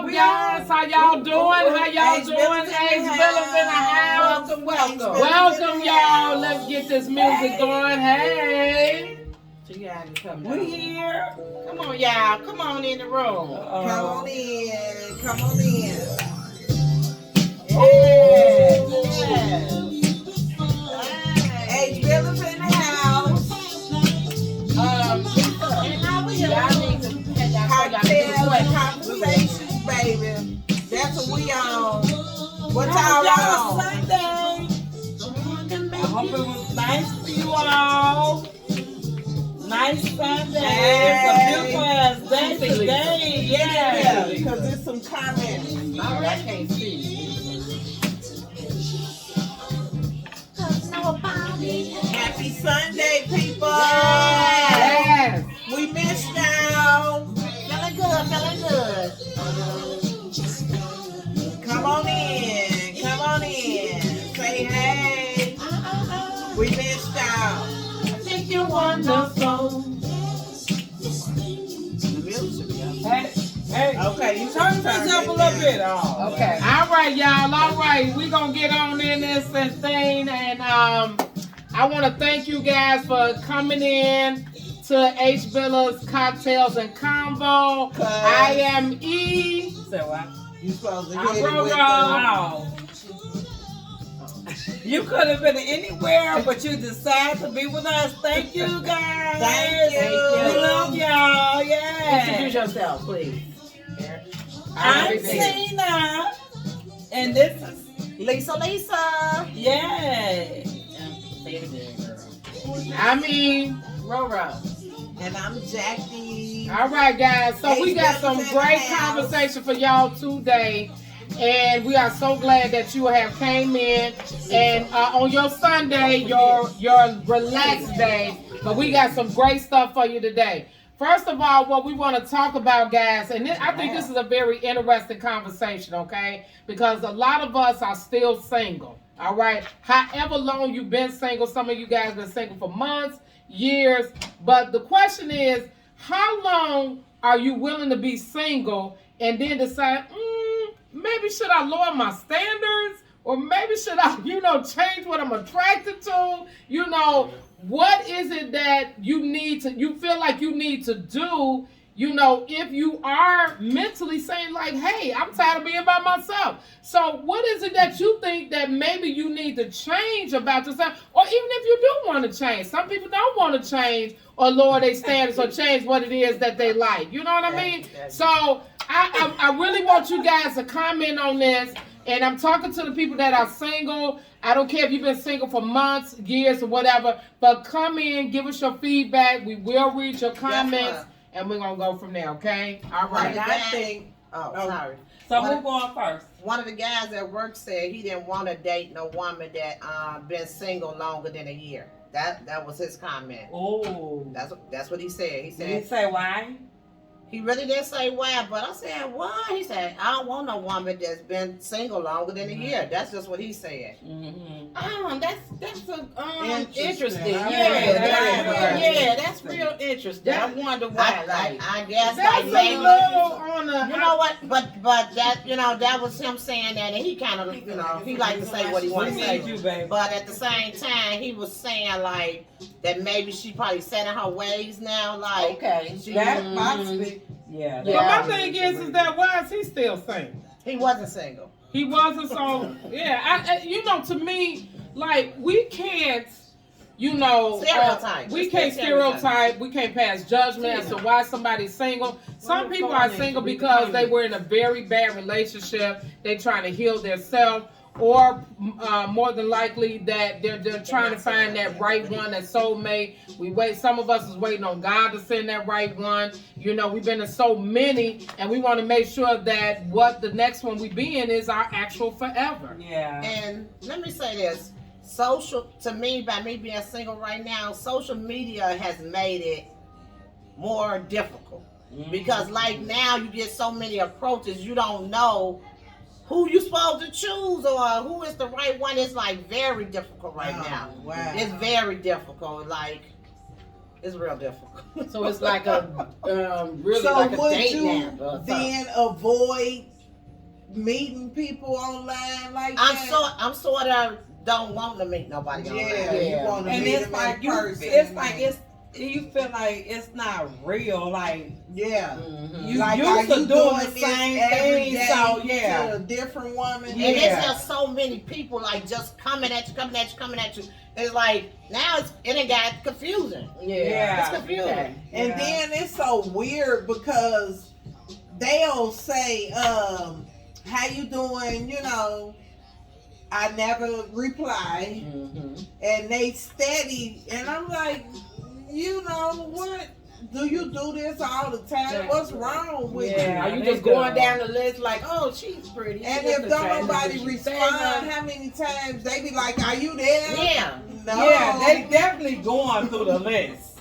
up, guys? How y'all doing? How y'all doing? H-Billas in the house. Welcome, y'all. Let's get this music going. Hey. We here. Come on, y'all. Come on in the room. Come on in. Come on in. Yes. H-Billas in the house. Cocktails, conversations, baby. That's what we on. What y'all on? Sunday. I hope it was nice for you all. Nice Sunday. It's a beautiful ass day today. Yeah, because there's some comments. I can't see. Happy Sunday, people. Yes. We missed y'all. Feeling good, feeling good. Come on in. Come on in. Say hey. We missed y'all. I think you're wonderful. Hey, Okay, you turn this up a little bit. Oh, Okay. All right, y'all. All right. We're going to get on in this thing. And I want to thank you guys for coming in to H-Billas Cocktails and Combo. I am E. Say what? You supposed to I'm hit it with the... Wow. You could have been anywhere, but you decided to be with us. Thank you, guys. Thank you. We love y'all. Yeah. Introduce yourself, please. I'm Tina, and this is Lisa. Yay. I mean, Roro. And I'm Jackie. All right, guys. So we got some great conversation for y'all today. And we are so glad that you have came in. And on your Sunday, your relaxed day. But we got some great stuff for you today. First of all, what we want to talk about, guys, and I think this is a very interesting conversation, okay? Because a lot of us are still single, all right? However long you've been single, some of you guys have been single for months, years. But the question is, how long are you willing to be single and then decide, maybe should I lower my standards? Or maybe should I, change what I'm attracted to? What is it that you feel like you need to do, if you are mentally saying like, hey, I'm tired of being by myself. So what is it that you think that maybe you need to change about yourself? Or even if you do want to change. Some people don't want to change or lower their standards or change what it is that they like. You know what I mean? So I really want you guys to comment on this. And I'm talking to the people that are single. I don't care if you've been single for months, years, or whatever. But come in, give us your feedback. We will read your comments, and we're going to go from there, okay? All right. I think... sorry. So who's going first? One of the guys at work said he didn't want to date no woman that been single longer than a year. That was his comment. Oh. That's what he said. Did he say why? He really didn't say why, but I said, why? He said, I don't want no woman that's been single longer than a year. That's just what he said. Mm-hmm. That's interesting. Yeah, that's real interesting. I wonder why. I guess that's like maybe, a little on a... You know what? But that, that was him saying that, and he kind of, he liked to say what he wanted to say. But at the same time, he was saying like that maybe she probably set in her ways now. Like, okay, that must be. Yeah. But my thing is that why is he still single? He wasn't single. He wasn't, so yeah. To me, like we can't, stereotype. We can't stereotype. We can't pass judgment as to why somebody's single. Some people are single because they were in a very bad relationship. They're trying to heal themselves. Or more than likely that they're trying to find that right one, that soulmate. Some of us is waiting on God to send that right one. We've been in so many, and we want to make sure that what the next one we be in is our actual forever. Yeah. And let me say this. To me, by me being single right now, social media has made it more difficult. Because like now you get so many approaches, you don't know who you supposed to choose or who is the right one. Is like very difficult right now. Wow. It's very difficult. Like, it's real difficult. So it's like a really so like a would date you now. then avoid meeting people online like I'm that. I'm sort of don't want to meet nobody online. Yeah, you want to And meet it's them like in you, person. it's like you feel like it's not real. Like yeah, you like, used to doing the this same every thing. day So to a different woman. And Yeah. it's just so many people like just coming at you. It's like now it got confusing. Yeah. It's confusing. And Yeah. then it's so weird because they'll say, how you doing? You know, I never reply. And they steady. And I'm like, you know what? Do you do this all the time? What's wrong with you? Yeah. Are you just going down the list like, oh, she's pretty? And if don't nobody respond, how many times they be like, are you there? Yeah. No. Yeah, they definitely going through the list.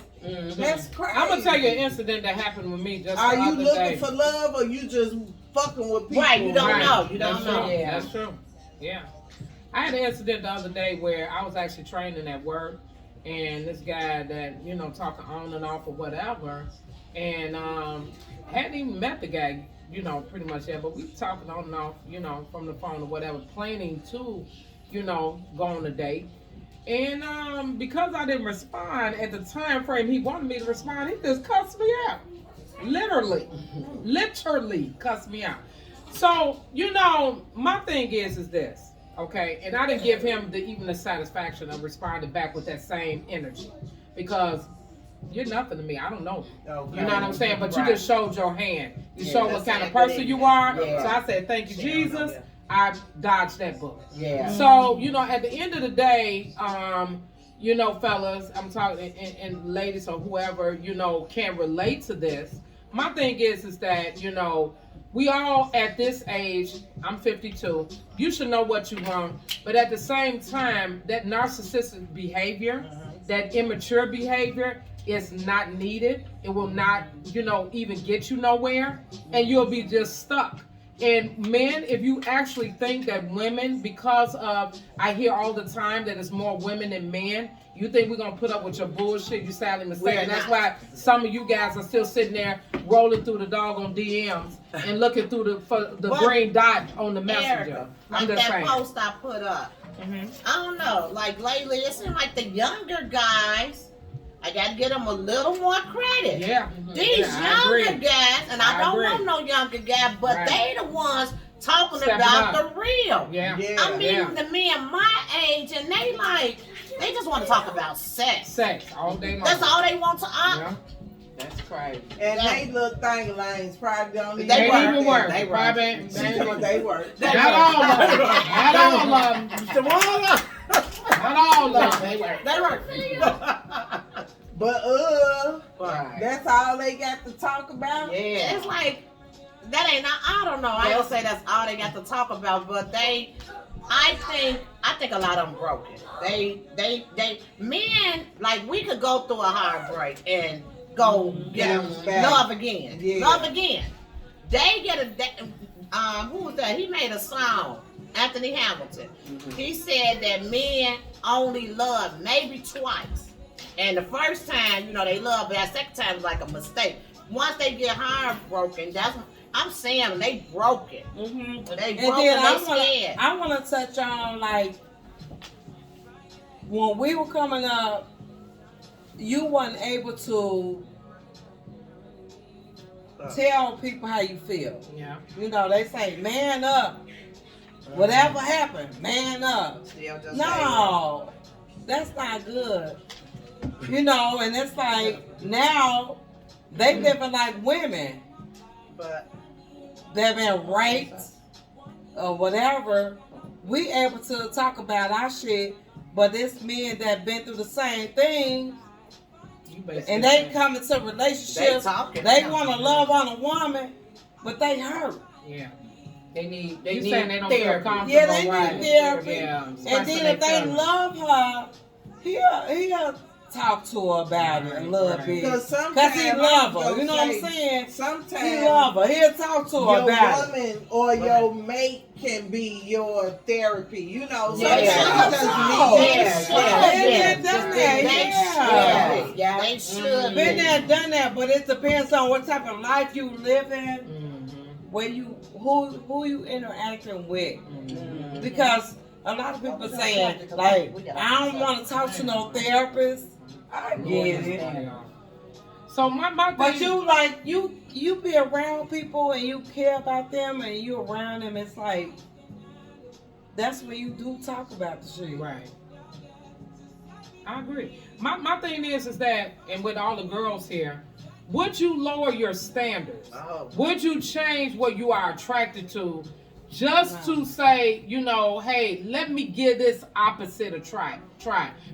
That's crazy. I'm gonna tell you an incident that happened with me just Are the you other looking day. for love or you just fucking with people? Right, you don't Right. know. You That's don't know. true. Yeah. That's true. Yeah. I had an incident the other day where I was actually training at work, and this guy that, you know, talking on and off or whatever, and hadn't even met the guy, you know, pretty much yet, but we talking on and off, you know, from the phone or whatever, planning to, you know, go on a date. And because I didn't respond at the time frame he wanted me to respond, he just cussed me out. Literally cussed me out. So, you know, my thing is this, okay? And I didn't give him even the satisfaction of responding back with that same energy, because you're nothing to me. I don't know. Okay. You know what I'm saying? But Right. you just showed your hand. You Yeah, showed what that's kind of it. person you are. Yeah. So I said, thank you, Yeah. Jesus. I dodged that bullet. Yeah. So, you know, at the end of the day, you know, fellas, I'm talking, and ladies or whoever, you know, can relate to this. My thing is that, you know, we all at this age, I'm 52, you should know what you want. But at the same time, that narcissistic behavior, that immature behavior is not needed. It will not, you know, even get you nowhere. And you'll be just stuck. And men, if you actually think that women, because of, I hear all the time that it's more women than men, you think we're going to put up with your bullshit, you sadly mistaken. That's why some of you guys are still sitting there rolling through the doggone DMs and looking through the green dot on the messenger. Erica, I'm like just that saying. post I put up. I don't know. Like lately, it seems like the younger guys, I gotta give them a little more credit. Yeah. These Yeah, I younger agree. guys, and I don't agree. want no younger guy, but Right. they the ones talking Stepping about up. the real. Yeah. Yeah. I mean, Yeah. the men my age, and they just want to talk about sex. Sex all day long. That's all they want to. Yeah. That's crazy. And Yeah. they little thing lanes probably don't even They They work. even work. They work. Probably- They work. Not all of them. Not all of them. Not all of them. They work. They work. But Right. that's all they got to talk about. Yeah. It's like that ain't. I don't know. I don't say that's all they got to talk about, but I think a lot of them broken. They men, like, we could go through a heartbreak and go get Bounce back. love again. Yeah. Love again. They get who was that? He made a song, Anthony Hamilton. He said that men only love maybe twice. And the first time, you know, they love, but that second time is like a mistake. Once they get heartbroken, I'm saying they broke it. They And broke then it, they scared. I want to touch on, like, when we were coming up, you weren't able to tell people how you feel. Yeah. You know, they say, man up. Whatever happened, man up. Still just No, that's not good. You know, and it's like, now they living like women. But They've been raped or whatever. We able to talk about our shit, but it's men that been through the same thing, and they come into relationships. They want to love on a woman, but they hurt. Yeah. they need You saying they don't feel therapy. comfortable, Yeah, they need right? therapy. Yeah. And then if they love her, he'll talk to her about it a little Right. bit. Because Because he love her. You know what I'm saying? Sometimes He love her. He'll talk to her your about it. woman or your mate can be your therapy. You know, Yeah. sometimes Yeah. you just Yeah. need Yeah. Done that. Yeah. They should Been be. there, done that, but it depends on what type of life you live in. where you who you interacting with, because a lot of people saying like I don't want to talk to no therapist. I get it. So my But thing, you like you be around people and you care about them and you around them. It's like that's when you do talk about the shit. right. I agree. My thing is that, and with all the girls here, would you lower your standards? Oh. Would you change what you are attracted to just to say, you know, hey, let me give this opposite a try,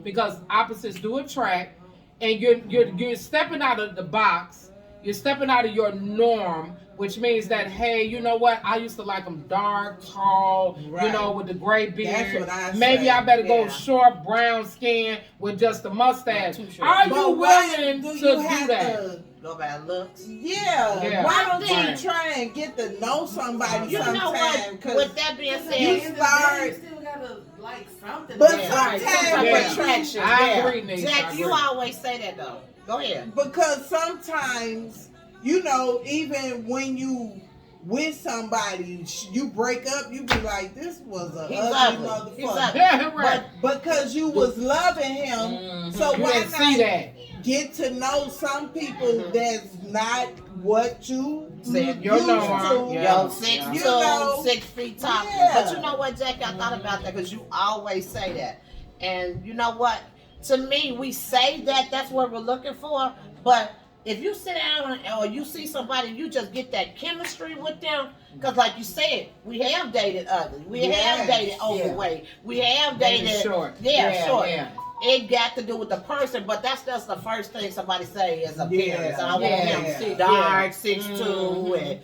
because opposites do attract, and you're stepping out of the box, you're stepping out of your norm, which means that, hey, you know what? I used to like them dark, tall, you know, with the gray beard. That's what I Maybe say. I better go Yeah. short, brown skin with just a mustache. Not too short. Are But you why willing do to you do have that? to- Go by looks. Yeah. Yeah. Why don't Right. you try and get to know somebody You know sometime? what? With that being you said, start. still gotta like something. But Yeah. sometimes, Some type Yeah. of attraction. I yeah. agree, Nisha, I Jack, you agree. always say that though. Go ahead. because sometimes, you know, even when you with somebody, you break up, you be like, this was a He's ugly ugly. He's motherfucker. ugly. Yeah, right. Because you was loving him, so You why didn't see not that. get to know some people that's not what you Said your used norm. to. Yeah. Yo, 6 You two, know, 6 feet tall. yeah. But you know what, Jackie? I thought about that because you always say that. And you know what? To me, we say that that's what we're looking for. But if you sit down or you see somebody, you just get that chemistry with them. Because like you said, we have dated ugly. We have Yes. dated overweight. We have Dated dated short. Yeah, short. Yeah. It got to do with the person, but that's just the first thing somebody say is appearance. Yeah. I want Yeah. him dark, 6'2", and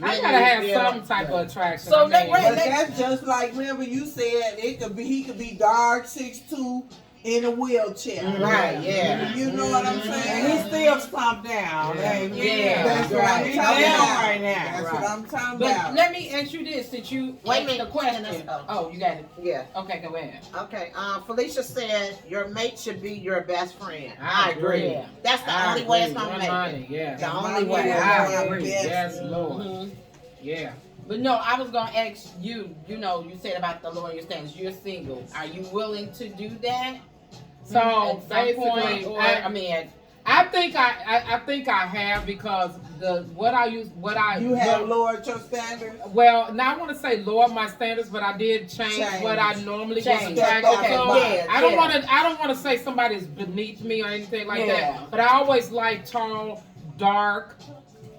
I gotta have yeah. some type of attraction. So I mean, let- wait, But that's just like, remember you said he could be dark, 6'2", in a wheelchair. Right, yeah. You know what I'm And he saying? still stomped down. Yeah. Ain't he? Yeah. That's what Right. I'm He's talking down about. right now. That's what I'm talking But about. let me ask you this: since you Wait a asked minute, the question. let's go. Oh, you got it. Yeah. Okay, go ahead. Okay. Felicia said your mate should be your best friend. I I agree. agree. That's the I only way it's agree. gonna One make money, it. yeah. The My only way. man I my agree. best Yes, friend. Lord. Mhm. Yeah. But no, I was gonna ask you. You know, you said about the lowering your standards. You're single. Are you willing to do that? So at some basically, point, or I mean, I think I have, because what I You have lowered your standards. well, now I want to say lower my standards, but I did change what I normally was Change. attracted Okay, to. yeah, I don't yeah. want to say somebody's beneath me or anything like Yeah. that. But I always like tall, dark,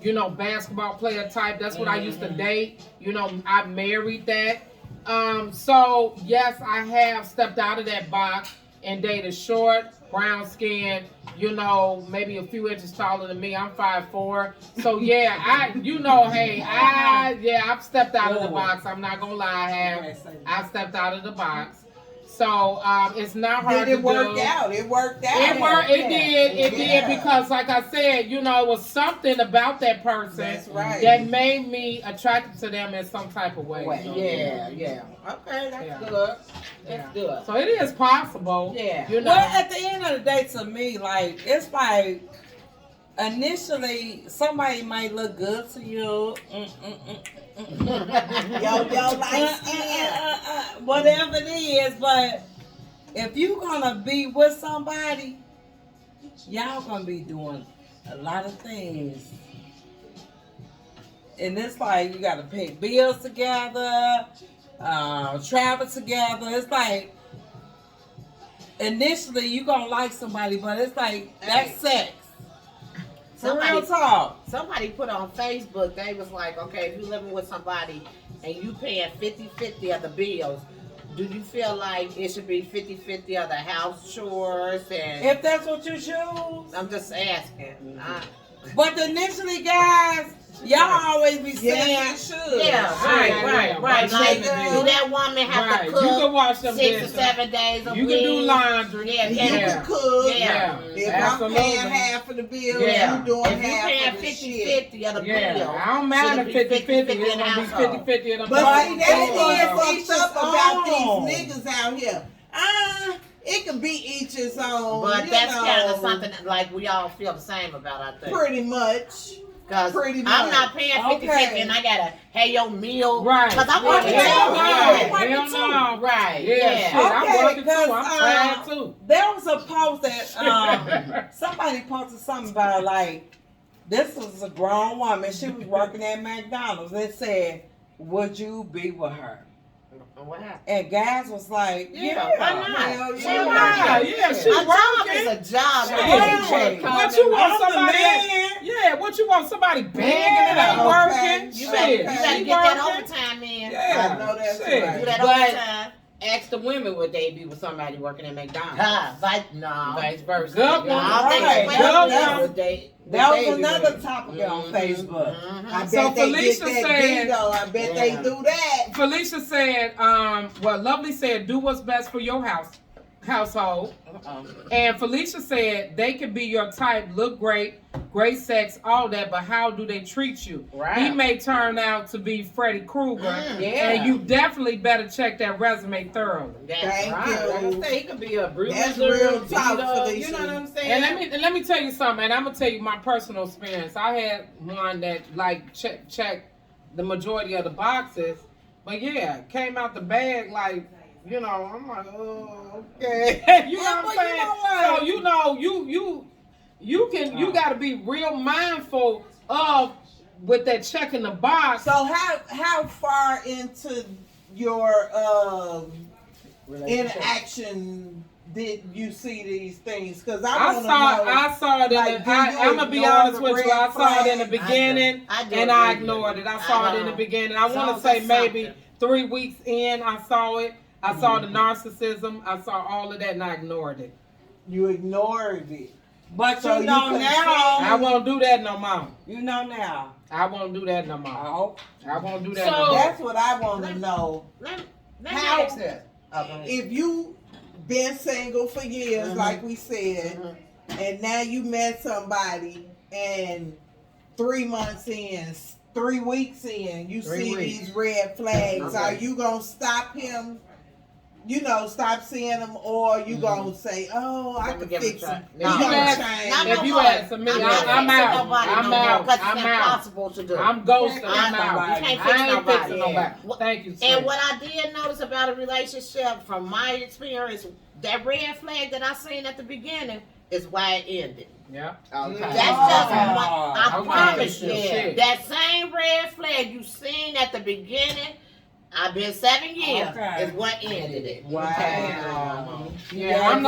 you know, basketball player type. That's what I used to date. You know, I married that. So yes, I have stepped out of that box and dated short, brown skin, you know, maybe a few inches taller than me. I'm 5'4". So yeah, I've stepped out of the box. I'm not gonna lie, I've stepped out of the box. So it's not hard Did it to work do. out? It worked out. It worked. It Yeah. did, because, like I said, you know, it was something about that person That's right. that made me attracted to them in some type of way. So, yeah. Okay, that's Yeah. good. Yeah. That's good. So it is possible. Yeah. You know. Well, at the end of the day, to me, like it's like initially somebody might look good to you. Yo, light skin. Whatever it is, but if you gonna be with somebody, y'all gonna be doing a lot of things. And it's like you gotta pay bills together, travel together. It's like initially you gonna like somebody, but it's like that's sex. For real talk. Somebody put on Facebook, they was like, okay, if you're living with somebody and you paying 50-50 of the bills, do you feel like it should be 50-50 of the house chores? And If that's what you choose. I'm just asking. But initially, guys, y'all always be saying, Yes, it should. Yeah, right. Right. Like, Right. do that woman have Right. to You cook can wash them 6 or dishes. 7 days a week? You can do laundry. Yeah, You yeah. can cook. Yeah. If Absolutely. I'm paying half of the bill, Yeah. you doing If you half paying of the shit. 50-50 of the bill, Yeah, I don't mind should the it be 50-50. It's in gonna be household? 50-50 in the But But see, that's yeah, what's each fucked up his about own. these niggas out here. It could be each his own. But you that's know, kind of something that, like, we all feel the same about, I think. pretty much. Cause Pretty I'm much. not paying 50 Okay. and I gotta pay your meal. Right. Cause I'm working Hell too. no. Yeah. Hell no. Right. Yeah, Yeah. shit. I'm Okay, working too. 'cause, I'm tired too. There was a post that somebody posted something about like this was a grown woman. She was working at McDonald's. It said, "Would you be with her?" What happened? And guys was like, Yeah, why not? Hell She yeah. working. Yeah, she A job working. is a job. Shit. Right. What you want I'm the somebody? man. Yeah, what you want somebody begging and ain't Okay. working? You Shit, better, you Okay. better she get that working? overtime in. Yeah, I know that's shit. right. Do that But- overtime. Ask the women would they be with somebody working at McDonald's. No. Vice versa. Good I one. don't think Right. they Good would one. they- That would was they be another with. topic on Facebook. I bet So they Felicia get that said- bingo. I bet they Yeah. do that. Felicia said, well, Lovely said, do what's best for your household. And Felicia said, they can be your type, look great, great sex, all that, but how do they treat you? Right. He may turn out to be Freddy Krueger, Yeah. and you definitely better check that resume thoroughly. That's Thank right. you. Like I say, he could be a bruiser, That's real beat talk, up, Felicia. you know what I'm saying? And let me tell you something, and I'm gonna tell you my personal experience. I had one that like checked the majority of the boxes, but yeah, came out the bag like, you know, I'm like, oh, okay. You know Yeah, what I'm but saying? you know what? So you gotta be real mindful of with that checking the box. So how far into your interaction did you see these things? Because I want to know. I saw it in like, do you I'm gonna be ignore honest the with you. I red saw it in the flags? beginning, I do and I agree. ignored it. I saw it in the beginning. I want to So say that's maybe something. 3 weeks in, I saw it. I saw the narcissism. I saw all of that, and I ignored it. You ignored it. But So you you know continue- I now. won't do that no more. You know now. I won't do that no more. Oh, I won't do that So- no more. That's what I want to know. Let me How- ask this. Okay. If you been single for years, like we said, and now you met somebody, and 3 months in, 3 weeks in, you 3 see weeks. these red flags. Okay. Are you gonna stop him? You know, stop seeing him, or you gonna say, "Oh, I Let me can give it a fix try. him." No. You If you gonna ask- change? Not If no you more. ask me, I'm I'm not fixing out. nobody I'm no more, out. 'cause I'm it's out. impossible to do. I'm ghosting. You I'm can't out. fix nobody. I ain't nobody. fixing nobody. Thank you, sir. And what I did notice about a relationship, from my experience, that red flag that I seen at the beginning is why it ended. Yeah. Okay. That's just what I Okay. promise you. Yeah. That same red flag you seen at the beginning, I've been 7 years, Okay. is what ended it. Wow. Yeah, I'm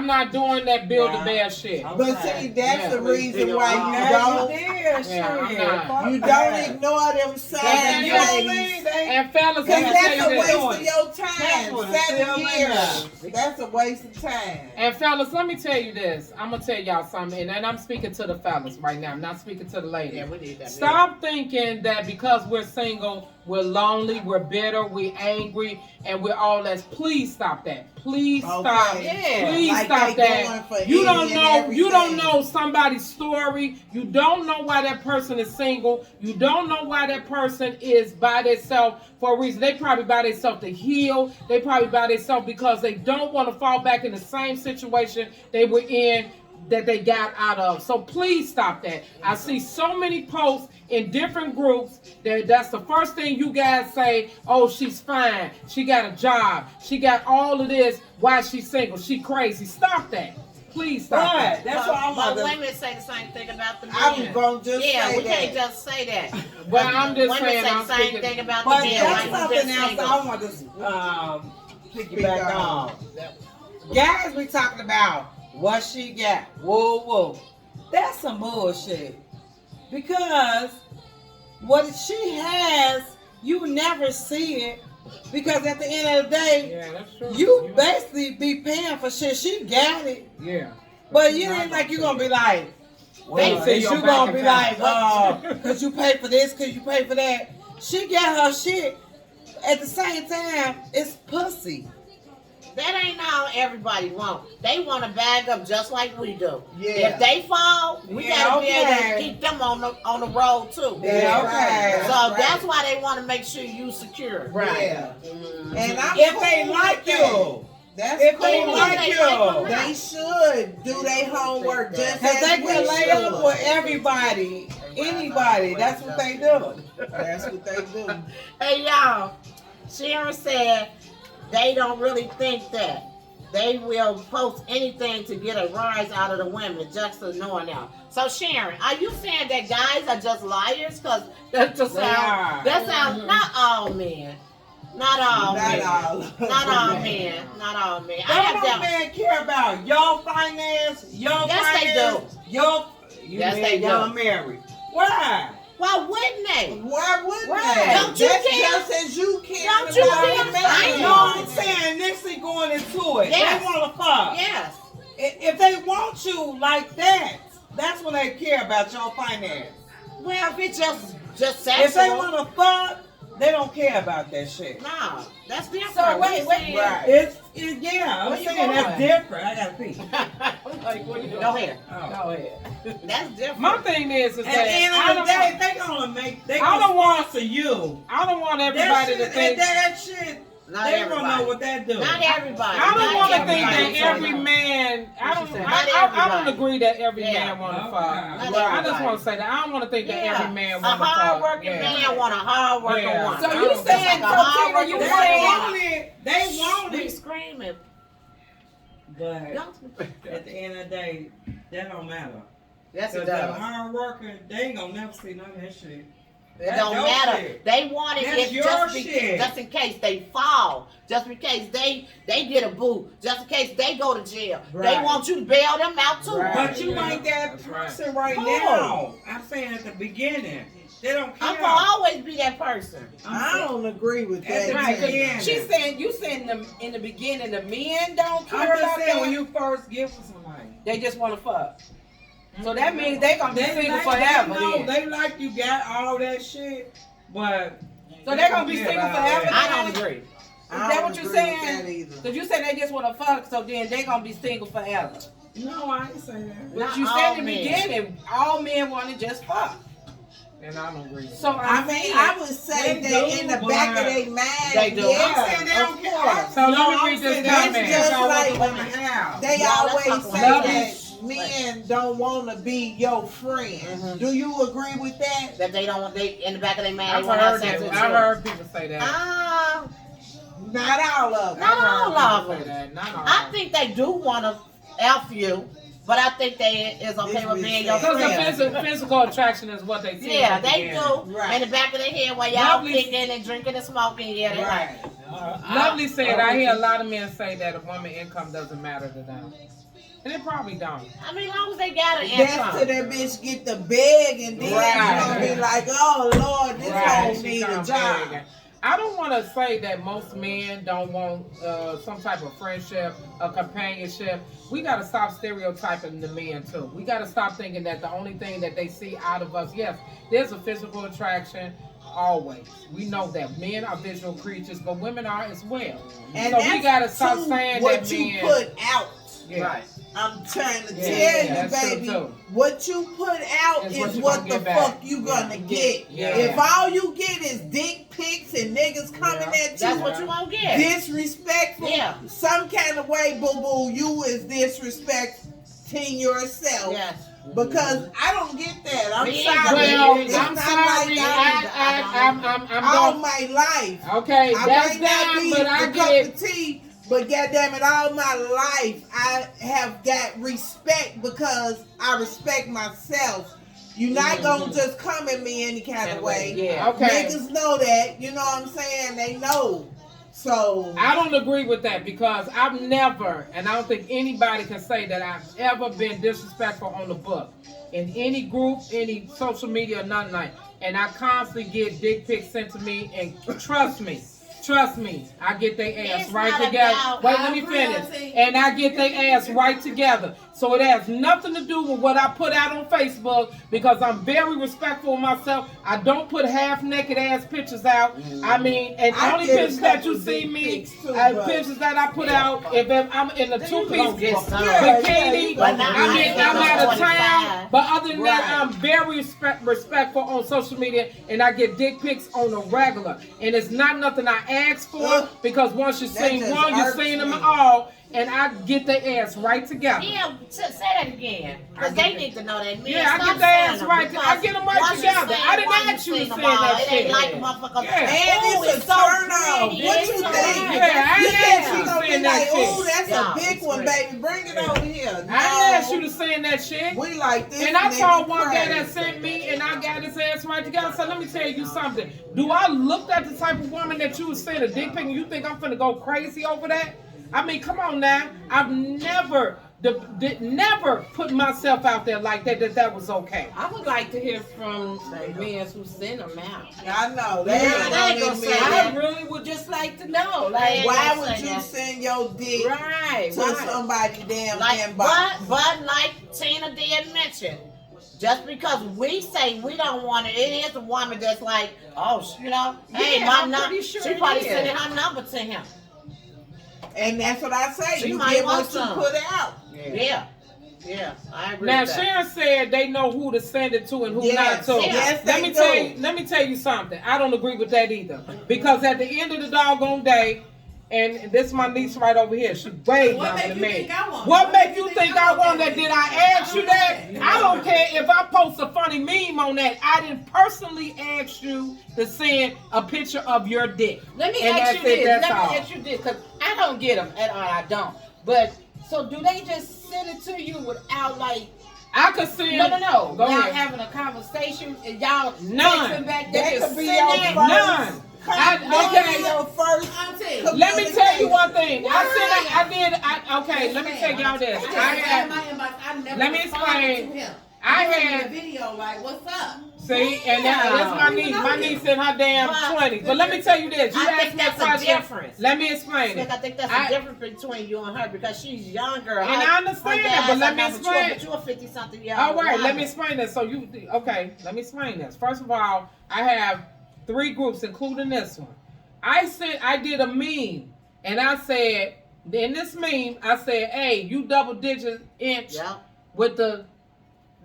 not doing that build a bear shit. But see, that's the Yeah. reason why you yeah, don't. you did. Yeah, I'm shit. not. Fuck You don't that. ignore them signs. And You don't leave, they- And fellas, Cause let me that's a tell you waste this. of your That's time. what it's 7 still years. in That's a waste of time. And fellas, let me tell you this. I'm gonna tell y'all something, and I'm speaking to the fellas right now. I'm not speaking to the ladies. Yeah, we need that. Stop thinking that because we're single, we're lonely, we're bitter, we're angry, and we're all that. Please stop that. Please stop. Yeah. Please Like stop they that. going for You don't any and know. You don't everything. know somebody's story. You don't know why that person is single. You don't know why that person is by themselves for a reason. They probably by themselves to heal. They probably by themselves because they don't want to fall back in the same situation they were in that they got out of. So please stop that. I see so many posts in different groups that's the first thing you guys say, oh, she's fine. She got a job. She got all of this. Why she's single? She crazy. Stop that. Please stop Right. that. That's what I'm But about to. women say the same thing about the men. I was gonna just yeah, say we that. can't just say that. Well, I'm just women saying, say I'm the same speaking- thing about the But men. that's Like, something been else single. I want to piggyback Speak on. on. Guys be talking about what she got. Whoa, whoa. That's some bullshit. Because what she has, you never see it. Because at the end of the day, Yeah, that's true. you basically be paying for shit. She got it. Yeah. But you ain't like you gonna be like, well, see is your you bank gonna be like, account. cause you pay for this, cause you pay for that. She got her shit. At the same time, it's pussy. That ain't all everybody want. They want to bag up just like we do. Yeah. If they fall, we Yeah, gotta be able okay. to keep them on the road too. Yeah, That's okay. right. So right. that's why they want to make sure you secure. Yeah. And I'm If cool they with like that. you, That's if cool. they like They you, They should do their homework just cause as they we can lay should. up with everybody. anybody. That's what they do. That's what they do. Hey y'all, Sharon said they don't really think that. They will post anything to get a rise out of the women, just to knowing now. So Sharon, are you saying that guys are just liars? Because that just sounds, not all men. Not all men. Not all men. Not all men. Don't men care about your finance, your yes, finance, yes, they do. Y'all married. Why? Why wouldn't they? Why wouldn't Why? they? Don't you That's care? just as you care. Don't you care? I know I'm saying initially going into it. Yes. They want to fuck. Yes. If they want you like that, that's when they care about your finance. Well, if it's just sexual. If they want to fuck, they don't care about that shit. No, that's different. So wait. Right. It's yeah, I'm Where you saying that's going? different. I gotta pee. I'm like, what you doing? Go ahead. Go ahead. That's different. My thing is At the that end I of the don't day, want- they gonna make. They I gonna don't want- sponsor you. I don't want That everybody shit, to think. that shit. Not They everybody. don't know what that do. Not everybody. I don't Not want to think everybody. that every man. I don't. She said, I don't agree that every Yeah. man want to No, fuck. not I just everybody. want to say that I don't want to think that Yeah. every man A want to fuck. hard-working man want a hard-working Yeah. woman. So I you don't- saying, That's like a so Tina, you hard-working They saying, want it. They want We it. screaming. But Don't- at the end of the day, that don't matter. Yes, it Because that does. hard working, they ain't gonna never see none of that shit. It That's don't your matter. shit. They want it That's if your just, shit. just in case they fall, just in case they get a boo, just in case they go to jail. They Right. want you to bail them out too. Right. But you Yeah. ain't that That's right. person right Who? now. I'm saying at the beginning. They don't care. I'm gonna always be that person. I don't agree with At the that. right, 'cause beginning. she's saying, you saying in the beginning the men don't I'm care just about saying that. when you first give to somebody. They just want to fuck. So that means they gonna be single forever. They know, then. they like you got all that shit, but So they're gonna be care single about forever? that. I don't agree. Is I that don't what you're agree with saying? that either. Cause you said they just want to fuck, so then they gonna be single forever. No, I ain't saying that. But Not you all said in the men. beginning, all men want to just fuck. And I don't agree. So I mean, I would say They that do, in the but back of their mind, they do. yeah, I'm saying they don't of care. course. So let me I'm read this saying comment. that's Just all like- what the women have. They Yeah, let's always talk say about that that. men don't want to be your friend. Mhm. Do you agree with that? That they don't want they in the back of their mind. I've They want to have heard sex that. with I've you. heard people say that. Ah, Not all of them. Not all of Say them. that. Not all. I think they do want to F you, but I think they is okay with being your Because the friend. physical attraction is what they see. Yeah, at the they beginning. do. Right. In the back of their head while y'all Lovely- kicking and drinking and smoking, yeah, they Right. Lovely said, I hear a lot of men say that a woman's income doesn't matter to them. And it probably don't. I mean, as long as they got an That's income. till that bitch get the bag and then Right. you gonna be like, oh Lord, this Right, hoe she need a come job. big. I don't want to say that most men don't want some type of friendship, a companionship. We got to stop stereotyping the men too. We got to stop thinking that the only thing that they see out of us, yes, there's a physical attraction. Always, we know that men are visual creatures, but women are as well. And So that's we gotta stop too saying what that you men. put out. Yeah. Right. I'm trying to Yeah, tell you, that's true, baby, too. what you put out It's is what you what gonna the get back. fuck you gonna get. Yeah. If all you get is dick pics and niggas coming Yeah. at That's you what you won't get. disrespectful, Yeah. some kind of way, boo boo, you is disrespecting yourself. Yes. Because I don't get that. I'm Me sorry. either. Well, It's I'm not sorry. like I'm all going. my life. Okay, I that's might not down, be but I the get cup it. of tea, but goddamn it, all my life I have got respect because I respect myself. You're not gonna just come at me any kind of way. Yeah. Okay. Niggas know that. You know what I'm saying? They know. So I don't agree with that because I've never, and I don't think anybody can say that I've ever been disrespectful on the book. In any group, any social media, nothing like. And I constantly get dick pics sent to me, and trust me, I get their ass It's right not together. about Wait, let me finish. And I get their ass right together. So it has nothing to do with what I put out on Facebook because I'm very respectful of myself. I don't put half-naked ass pictures out. I mean, and I only get a pictures that couple you see dick me, pics too, but- pictures that I put out, if I'm in a two-piece get some. bikini, But not I mean, I'm out of 25. town. But other than that, Right. I'm very respectful on social media, and I get dick pics on the regular. And it's not nothing I ask for because once you That seen just one, you irks seen them me. all, and I get their ass right together. Yeah, say that again. Because they need to know that. Men, Yeah, I stop get their ass saying right. them, I get them right once you together. say I didn't one, ask you to seen say them all. that It ain't shit. like motherfucker. Yeah. And Ooh, it's a so turn on. pretty. What It's you so think? pretty. Yeah, I You didn't think ask she you to gonna say be that like, shit. ooh, that's Yeah, a big it's one, great. baby. Bring it over here. I didn't ask you to saying that shit. We like this. And I nigga told one guy crazy. that sent me, and I got his ass right together. So let me tell you something. Do I look at the type of woman that you was saying a dick pic, and you think I'm finna go crazy over that? I mean, come on now. I've never put myself out there like that was okay. I would like to hear from men who send them out. I know. Yeah, They they ain't gonna gonna say admit that. I it. really would just like to know. Like, Why gonna would say you that. send your dick right, to right. somebody damn Like, inbox? but like Tina did mention, just because we say we don't want it, it is a woman that's like, oh, you know, hey, Yeah, my I'm number. pretty sure She it probably is. sending her number to him. And that's what I say. She You might get want what you some. put out. Yeah, I agree Now with that. Sharon said they know who to send it to and who Yes, not to. yes, let they me do. tell you. Let me tell you something. I don't agree with that either. Because at the end of the doggone day, and this is my niece right over here. She way What younger make than you me. think I want it? What What make you think I want that? Did I ask you that? I I don't care if I post a funny meme on that. I didn't personally ask you to send a picture of your dick. Let me And ask that's you it, this. that's Let all. me ask you this, because I don't get them at all. I don't. But so do they just send it to you without like? I could send. No. Go Y'all ahead. having a conversation and y'all None. texting back. That They could just be send your that. None. Okay. Your first. Auntie, Let me tell you one thing. Why? Okay, let me tell y'all this. I just I got had, in my inbox. I never let me responded explain. to him. I He sent me had- a video like, what's up? see, and that's my niece. My niece in her damn 20s. But let me tell you this. You I asked think me a that's a question. difference. Let me explain Look, it. I think that's I- the difference between you and her because she's younger. And I understand that, but let me explain. But you're 50-something year All old. right, let me explain this. So let me explain this. First of all, I have 3 groups, including this one. I did a meme, and I said, in this meme, I said, hey, you double digit inch Yeah. with the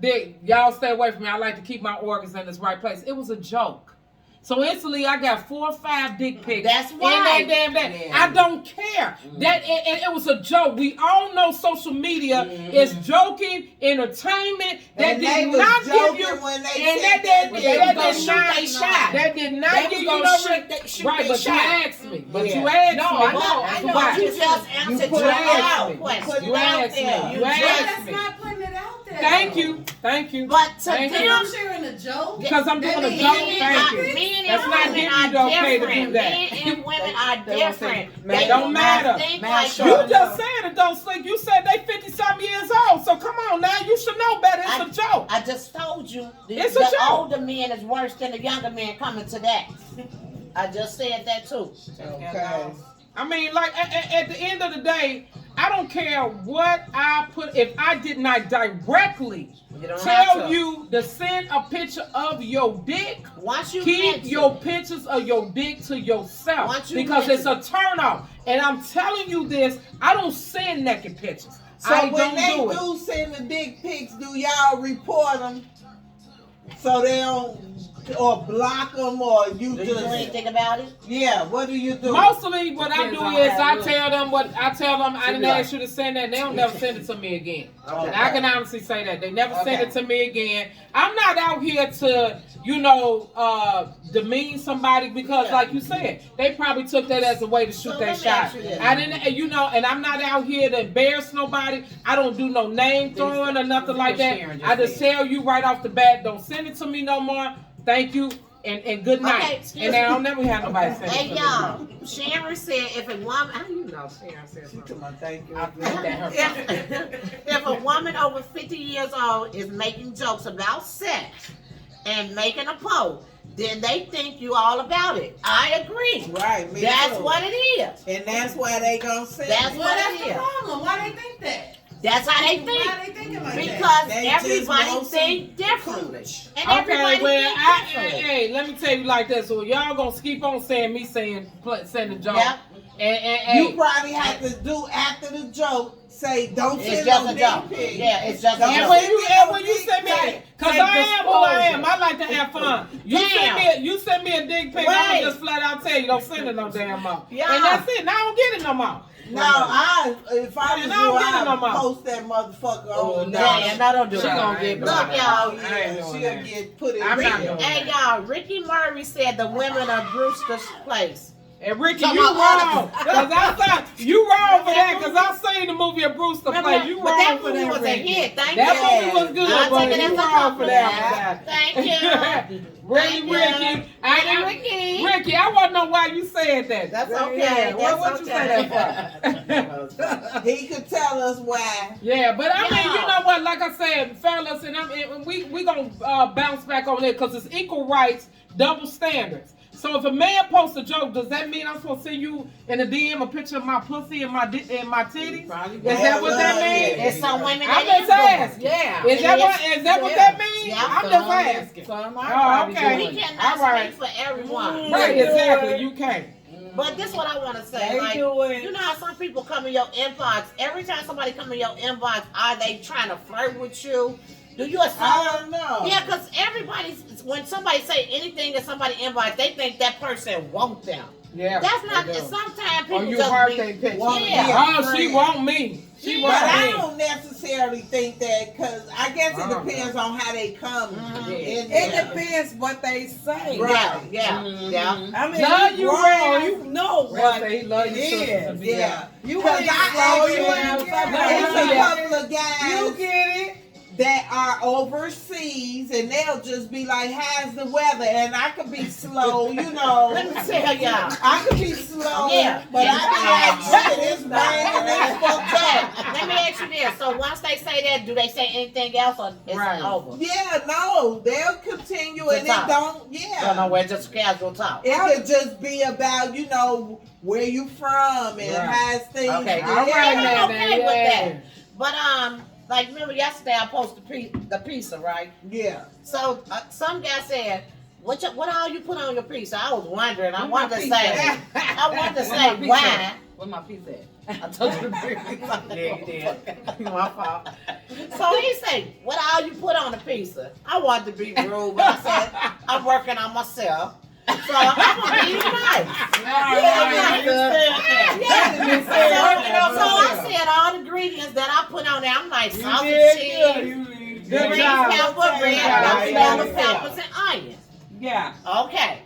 dick. Y'all stay away from me. I like to keep my organs in this right place. It was a joke. So instantly, I got 4 or 5 dick pics. That's in right. that damn day. Yeah. I don't care. That it was a joke. We all know social media is joking, entertainment. That And they did was not give joking you. when they And said that that. did They that was did gonna not. shoot they shot. That did not They give was you gonna no shoot right. they But you shot. asked me. But Yeah. you asked No, me. I know. I know. Why? You just answered put your it out. out question. Put it You out asked me. there. You But asked that's me. not putting it out there. Thank you. Thank you. But to Thank If you. I'm sharing a joke, Because I'm doing a that joke. means Thank you. Men That's and not women giving are you the okay to do different. that. Men and women are They won't say, different. man, They it don't do not matter. think Man, like sure. You you. just said it though, Slick. You said they 50-something years old. So come on now. You should know better. It's a joke. I just told you It's a the joke. older men is worse than the younger men coming to that. I just said that too. Okay. I mean, like, at the end of the day, I don't care what I put. If I did not directly You don't have tell to. you to send a picture of your dick, Once you keep mention- your pictures of your dick to yourself. Once you Because it's mention- a turn off. And I'm telling you this, I don't send naked pictures. So I when don't they do it. do send the dick pics, do y'all report them so they don't, or block them, or you Do you do just? anything about it? Yeah. What do you do? Mostly what I Depends do on is how I it tell them I didn't be like- ask you to send that. And they don't never send it to me again. Okay. And I can honestly say that. They never send Okay. it to me again. I'm not out here to, demean somebody because like you said, they probably took that as a way to shoot So their let me shot. ask you this. I didn't, and I'm not out here to embarrass nobody. I don't do no name throwing or nothing like that. Sharon I just said. tell you right off the bat, don't send it to me no more. Thank you. And good night. Okay, excuse And I me. don't never have nobody send it Hey to me. y'all, Sharon said if a woman, how you know Sharon said something? Thank you. I think that her If a woman over 50 years old is making jokes about sex and making a post, then they think you all about it. I agree. Right. Me That's too. what it is. And that's why they gonna send That's it. well, what that's it the is. problem. Why they think that? That's how they think. Why they thinking like that? Because They just everybody want some think differently. cooch. And Okay, everybody well, think differently. hey, let me tell you like this. So y'all gonna keep on saying me sending jokes. Yeah. And You probably have to do after the joke. Say, don't It's send just no a dick joke. pic. Yeah, it's just a Don't And joke. when you send me, cause Take I am who I am, disclosure. I like to have fun. You send me a dick pic, Right. I'ma just flat out tell you don't send it no damn more. Yeah. And that's it. Now I don't get it no more. No, if I was Man, I don't you, get it no I'd more. post that motherfucker Oh, on. no. Yeah, no, don't do She that. gonna get Look, blocked. y'all. Oh, I ain't yeah, doing she'll that. get put in I'm not jail. doing Hey, y'all, Ricky Murray said the women of Brewster's Place. And Ricky, Come you on, wrong. Cause I thought you wrong for that. Cause I seen the movie of Brewster Play. You But wrong that for movie that. was a Ricky. hit. Thank That you. movie was good, I'll but take it you as a wrong for that. Thank you. Really, Thank you. Ricky. Ricky. Ricky, I want to know why you said that. That's Yeah, okay. yeah. That's What you say that for? He could tell us why. Yeah, but I mean, Yeah. you know what? Like I said, fellas, and we gonna bounce back on it because it's equal rights, double standards. So if a man posts a joke, does that mean I'm supposed to send you in a DM a picture of my pussy and my titties? Is that what that means? It's some women I'm that just asking. Yeah. Is that what that means? Yeah, I'm just asking. Oh, okay. We cannot All right. speak for everyone. Right, Yeah. exactly. You can't. But this is what I want to say. They Like, do it. you know how some people come in your inbox. Every time somebody come in your inbox, are they trying to flirt with you? Do you I assume? don't know. Yeah, because when somebody say anything to somebody inbox, they think that person want them. Yeah. That's not. they do. Sometimes Or people you just birthday be, picture. Yeah. Oh, she want me. She But want I me. don't necessarily think that because I guess it depends on how they come. Mhm. in It there. depends what they say. Right. Yeah, yeah. I mean, Love you, grown, Ray. you know Ray what say he love it you, sisters. is. Yeah. You Because ain't I slow, actually, you ain't it's a yeah. couple of guys You get it? that are overseas and they'll just be like, how's the weather? And I could be slow, you know. Let me tell y'all. I could be slow, Yeah. but Yeah. I be like, shit, it's raining, it's fucked up. Yeah. Let me ask you this. So once they say that, do they say anything else or it's Right. over? Yeah, no, they'll continue To and it talk. don't, No, yeah. no, we're just casual talk. It could just be about, you know, where you from and Right. how's things. Okay. All right, Yeah, now, I'm okay with yeah. that. But like remember yesterday I posted the pizza, right? Yeah. So some guy said, "What all you put on your pizza?" I was wondering. I Where wanted my to pizza say, at? I wanted to Where say my pizza why. at? Where my pizza at? I told you to bring pizza. Yeah, you did. My fault. So he said, "What all you put on the pizza?" I wanted to be rude, but I said, "I'm working on myself." So I'm gonna be nice. So I said all the ingredients that I put on there. I'm like sausage, cheese, Good green job. pepper, red Good bell job. peppers, and onions. Yeah. Okay.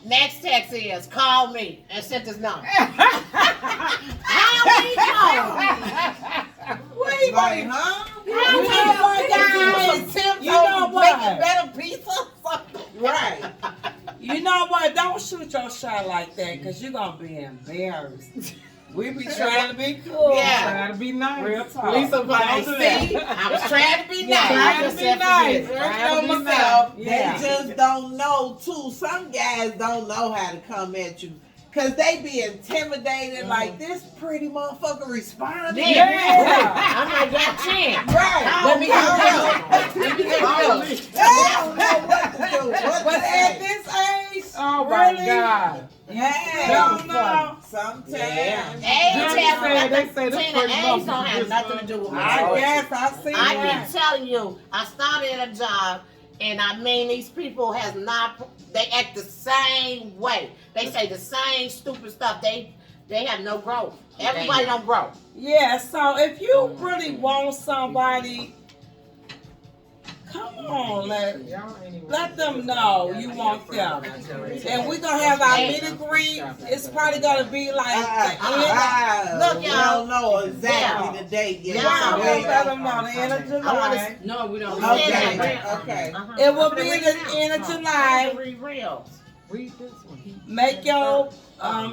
Next text is call me and sent his number. How we know? Wait, Like, huh? How we know what, know? guys? Tips You know on what? making better pizza? Right. You know what? Don't shoot your shot like that because you're going to be embarrassed. We be trying to be cool. Yeah. Trying to be nice. Real talk. Lisa, but I Don't do that. see, I was trying to be Yeah, nice. trying I to just be said nice. forget it. Trying Trying to to be myself. Yeah. They just don't know too. Some guys don't know how to come at you. Cause they be intimidated like this pretty motherfucker responding. Yeah. I'm like, got chance. Right. Let me get it. Let me get it. They don't know what to do. What But to at say. this age, Oh my really? God. Yeah. Don't know. Sometimes. Age They say this Tina, pretty age much don't have is nothing to do with I maturity. guess I see I that. keep telling you, I started at a job, and I mean these people has not. They act the same way. They say the same stupid stuff. They have no growth. Everybody don't grow. Yeah, so if you really want somebody, come on, let them know you want them. And we're going to have our meet and greet. It's probably going to be like the end. Look, we y'all. don't know exactly the date yet. Yeah. We're going to let them know the end of I July. want No, we don't. Okay. Okay. It will be the end of July. Reels. Read this one. Make your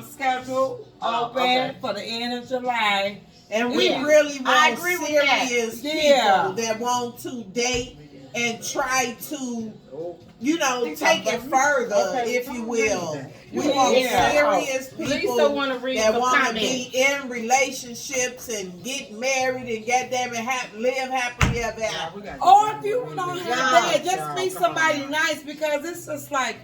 schedule open okay. for the end of July. And we Yeah. really I want agree with that. serious Yeah. people that want to date and try to, you know, take it further, if you will. We want Yeah. serious Lisa people want to read that the want to comments. be in relationships and get married and goddamn it, live happily ever after. Or if you don't have Yeah. that, just be somebody nice because it's just like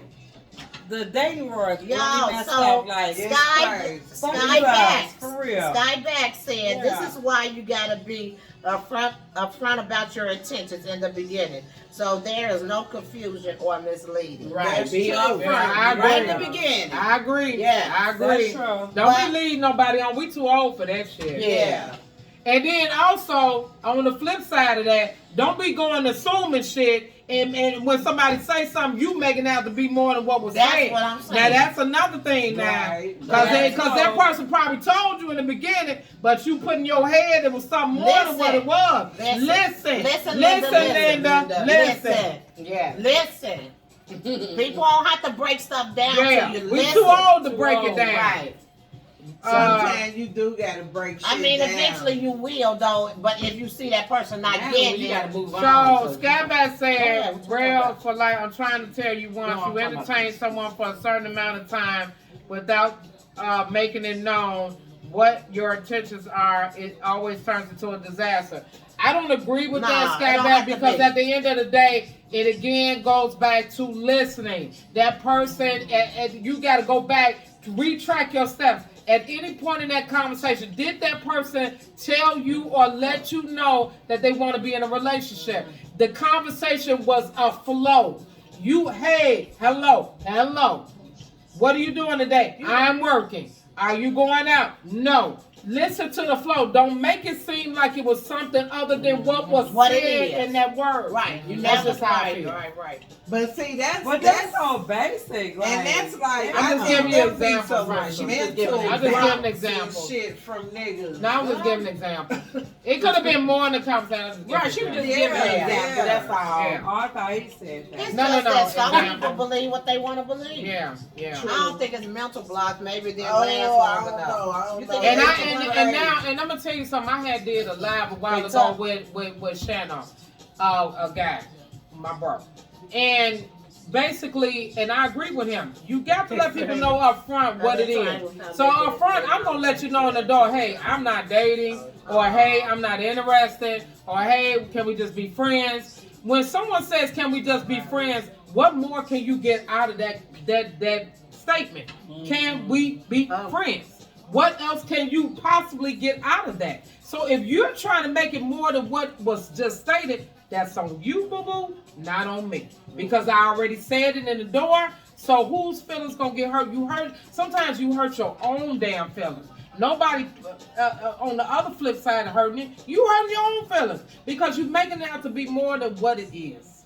the dating world really Y'all, messed so up. Like, Sky fuck you guys, Back, for real. Sky Back said, Yeah. this is why you gotta be upfront about your intentions in the beginning, so there is no confusion or misleading. Right. That's Be true. upfront. Yeah, I agree. Right in the beginning. I agree. Yeah, I agree. that's true. Don't be leading nobody on. We too old for that shit. Yeah. And then also on the flip side of that, don't be going assuming shit. And when somebody say something, you making out to be more than what was That's said. what I'm saying. Now that's another thing. Now, Right. because Right. that person probably told you in the beginning, but you put in your head it was something more than what it was. Listen, Linda. Listen. Yeah. Listen. People don't have to break stuff down Yeah, to you. we Listen. too old to break Too it old, down. Right. Sometimes you do gotta break shit I mean, down. eventually you will, though. But if you see that person not Now getting you it, gotta move So, on. Skyback Yeah, said, what you real talking for like, I'm trying to tell you once, No, I'm you talking about entertain this. someone for a certain amount of time without making it known what your intentions are, it always turns into a disaster. I don't agree with Nah, that, it don't Skyback, have to because be. at the end of the day, it again goes back to listening. That person, you got to go back, retrack your steps. At any point in that conversation, did that person tell you or let you know that they want to be in a relationship? The conversation was a flow. Hey, hello. What are you doing today? I'm working. Are you going out? No. Listen to the flow. Don't make it seem like it was something other than what was What it said is. in that word. right, you That's never just how I right, feel. right. But see, that's But that's so basic. Like, and that's like I'm just I giving think you there be examples, some right. She was just giving- mental I'm just giving blocks and examples. shit from niggas. No, I'm just giving an example. It could have been more in the conversation. I'm just giving Right, she was just examples. giving an Yeah, example. That's all. Yeah. Oh, I thought he said that. It's No, just no, that some example. people believe what they want to believe. Yeah. I don't think it's mental blocks. Maybe it didn't Oh, last I long don't enough. know. I don't You know. think And it's I'm gonna tell you something. I had did a live a while Hey, ago Tom. with Shannon, a guy, my bro, and basically, and I agree with him. You got to let people know up front what it is. So up front, I'm gonna let you know in the door, hey, I'm not dating, or hey, I'm not interested, or hey, can we just be friends? When someone says, can we just be friends? What more can you get out of that statement? Can we be friends? What else can you possibly get out of that? So if you're trying to make it more than what was just stated, that's on you, boo-boo, not on me. Because I already said it in the door, so whose feelings gonna get hurt? Sometimes you hurt your own damn feelings. Nobody on the other flip side of hurting it, you hurting your own feelings. Because you're making it out to be more than what it is.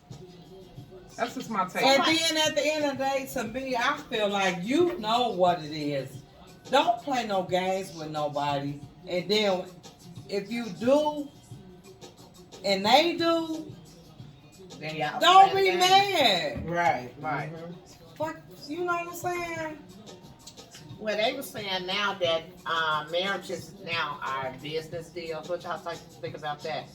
That's just my take. And then at the end of the day, to me, I feel like you know what it is. Don't play no games with nobody. And then if you do and they do, Then y'all don't play be the game. mad. Right. Fuck, you know what I'm saying? Well, they were saying now that marriages now are business deals. What y'all think about that?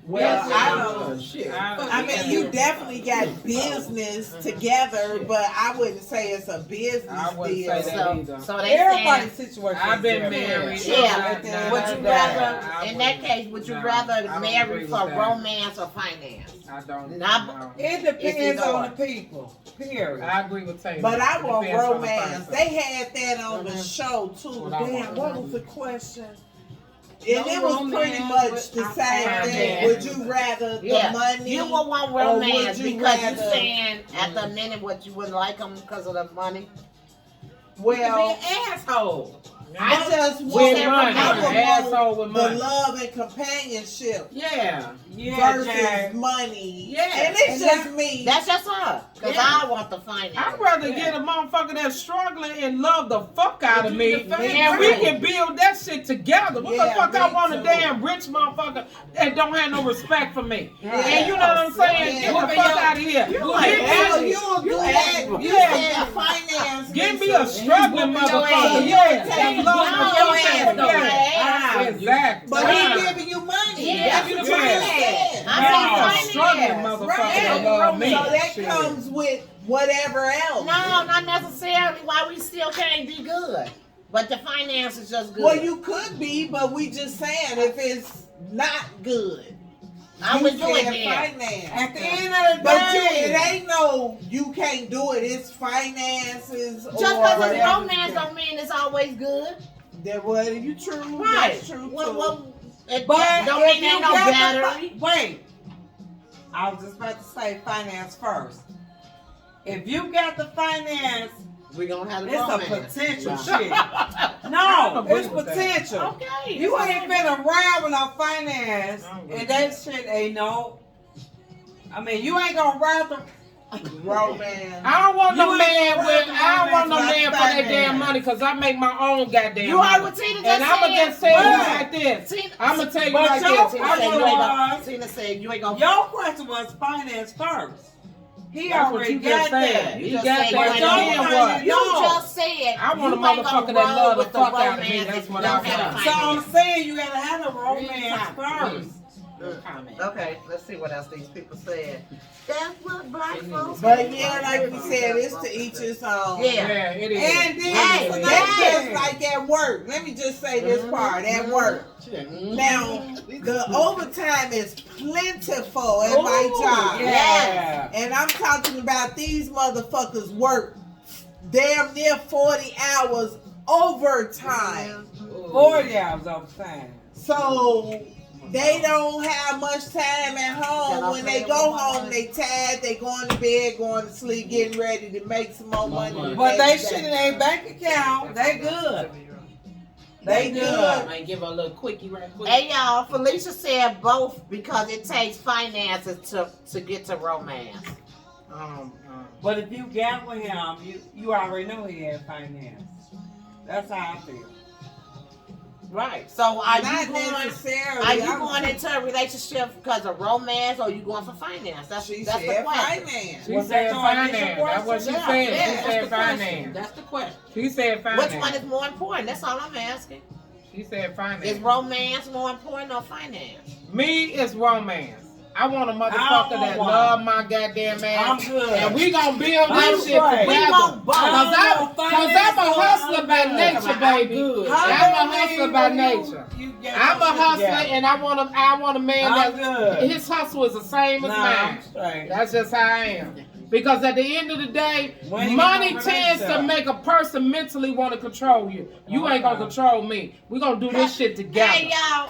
Well, Yeah, I don't. shit. I mean, you definitely got business together, but I wouldn't say it's a business I wouldn't deal. say that. So, either. so they Everybody's saying, situation. I've been is married. different. yeah. Would you rather, in that case, would you No, I rather don't marry agree for with that. romance or finance? I don't. Not- know. It depends either on or. the people. Period. I agree with Taylor. But I want Depends on the romance. person. They had that on the Mhm. show too. What I Damn, want. what was the question? And No it was pretty romance, much the but same I thing. find Would you rather Yeah. the money? You would want or would romance you because you're rather- saying at the minute what you wouldn't like them because of the money. Well, Be an asshole. I just With want money, I would asshole with want money. the love and companionship Yeah. versus Jack. money. Yeah. And it's And just me. That's just her. Because Yeah. I want the finance. I'd rather Yeah. get a motherfucker that's struggling and love the fuck out of you me, defend and we right. can build that shit together. What the Yeah, fuck I me want a too. damn rich motherfucker that don't have no respect for me? Yeah. And you know what I'm saying? Yeah. Get the Whooping fuck your- out of here. you Give like me- Well, that. you'll do You that. ask- You yeah. said finance. Give me Lisa. a struggling whooping your motherfucker. ass. Yeah, Take that love your your ass ass. though. Yeah, exactly. But Yeah. he giving you money. Yeah. That's Give what you you the said. I No, said struggling finance. motherfucker Right. that love me. So that Shit. comes with whatever else. No, not necessarily. Why we still can't be good. But the finance is just good. Well, you could be, but we just saying if it's not good. I would do it said then. finance. At the end of the But day, it ain't no, you can't do it. It's finances Just or because it's whatever. romance don't mean it's always good. That was you true. Right. That's true What, too. what, it but don't if mean ain't you no got the battery. wait, I was just about to say finance first. If you got the finance, We're going to have the it's romance. a potential Right. shit. I No, agree it's with that. potential. Okay. You ain't been around with no finance, I agree and with that shit ain't no. I mean, you ain't gonna ride the Romance. I don't want no You man ain't with. working I don't on want no that man for finance. that damn money because I make my own goddamn You money. heard what Tina just And I'ma said? just tell you But- like this. Tina- I'ma tell you But like your this. Tina I said you wanna ain't lie. gonna. Tina said you ain't gonna. Your question was finance first. He That's what already you got just said. that. You just got said you that. ain't Then gonna- what? You No. just said I want a you ain't motherfucker gonna that roll love the with fuck out of me. romance That's if what you I don't have want. So I'm finance. saying you gotta have a romance first. Comment. Okay, let's see what else these people said. That's what black folks. But yeah, like we said, it's to each his own. Yeah. Yeah, it is. And then Hey, tonight- That's just like at work. Let me just say this part at work. Now, the overtime is plentiful at my job. Yeah. And I'm talking about these motherfuckers work damn near 40 hours overtime. 40 hours overtime. So they don't have much time at home. When they go home, they tired, they going to bed, going to sleep, getting ready to make some more money. But they next shit in day. their bank account. They good. They They good. good. Might give her a little quickie right quick. Hey y'all, Felicia said both because it takes finances to get to romance. But if you got with him, you already know he had finance. That's how I feel. Right. So are Not you going? necessarily. Are you I'm- going into a relationship because of romance, or you going for finance? That's She the said question. finance. She Was said that your initial finance. That's what she question? said. Yeah, She that's said the question. finance. That's the question. She said finance. Which one is more important? That's all I'm asking. She said Is finance. romance more important or finance? Me is romance. I want a I motherfucker don't that want love my goddamn I'm ass. good. And we gonna build I'm that shit straight. together. We want both. Cause I'm a hustler by nature, baby. good. I'm a hustler by nature. I'm a hustler, and I want a man I'm that good. his hustle is the same as Nah, mine. I'm straight. That's just how I am. Because at the end of the day, When you money gonna tends to relationship? make a person mentally want to control you. You ain't gonna control me. We gonna do this shit together. Hey y'all,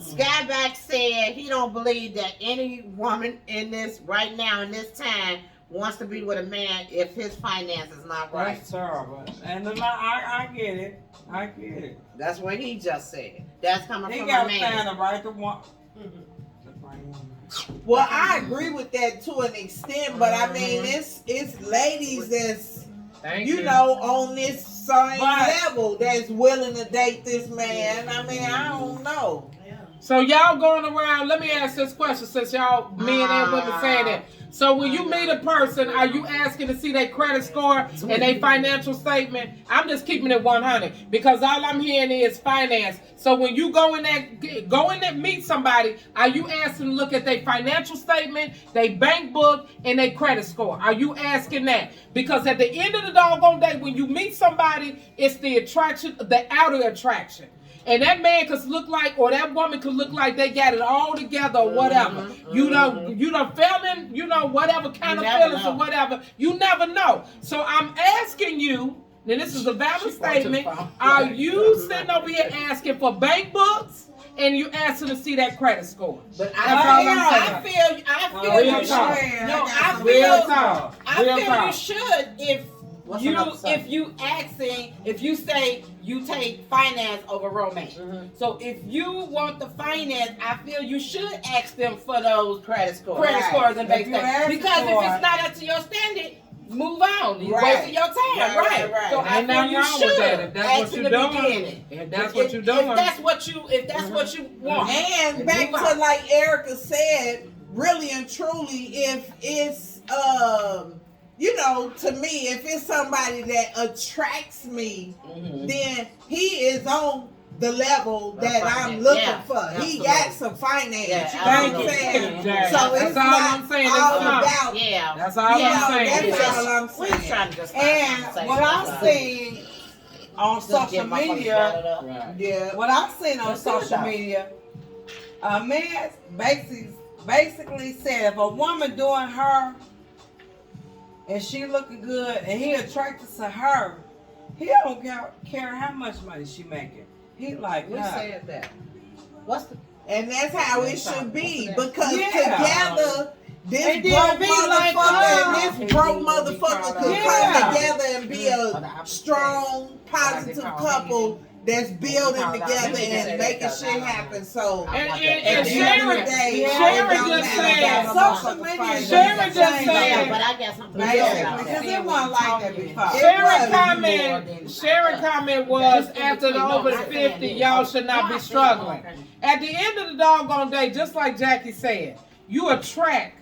Skyback said he don't believe that any woman in this right now in this time wants to be with a man if his finance is not right. That's terrible. And I get it. I get it. That's what he just said. That's coming He from a got to man. find the right one. Well, I agree with that to an extent, but I mean, it's ladies that's Thank you know on this same level that's willing to date this man. I mean, I don't know. So y'all going around, let me ask this question since y'all men and women saying it. So when you meet a person, are you asking to see their credit score and their financial statement? I'm just keeping it 100 because all I'm hearing is finance. So when you go in there, meet somebody, are you asking to look at their financial statement, their bank book, and their credit score? Are you asking that? Because at the end of the doggone day, when you meet somebody, it's the attraction, the outer attraction. And that man could look like, or that woman could look like they got it all together or whatever. You done fell in, whatever kind of feelings or whatever. You never know. So I'm asking you, and this is a valid statement, are you sitting over here asking for bank books and you asking to see that credit score? But I feel Real you talk. should. No, Real talk. I Real feel talk. you should if you say you take finance over romance. So if you want the finance, I feel you should ask them for those Credit score. scores and bank If you statements. ask Because for if it- it's not up to your standard, move on. You're Right. wasting your time, Right. So I Ain't feel nothing you wrong with should that. If that's ask what in you're the doing, beginning. if that's what you're doing. If that's what you want. And back Move to on. like Erica said, really and truly, if it's to me, if it's somebody that attracts me, then he is on the level that I'm looking for. He got some finance. Yeah, you know what I'm absolutely. saying? Exactly. So That's it's all not I'm saying. all It's not. about. Yeah. That's all I'm saying. That's all I'm We saying. trying to just And what I've seen on social media, Yeah. what I've seen on social media, a man basically basically said if a woman doing her and she looking good and he attracted to her, he don't care how much money she making. He like, We said that. What's the And that's how it should be. Because Yeah. together, this And broke then be like, motherfucker and this broke we motherfucker call could Yeah. come together and be a strong, positive couple that's building together and making shit happen. So And at the end of the Sharon, day, Sharon it don't just matter said, about social motherfucking media fighting. Sharon just yeah, said, but I got something to Basically, say about because that. it wasn't like that before. Sharon comment was after the over 50, y'all should not be struggling. At the end of the doggone day, just like Jackie said, you attract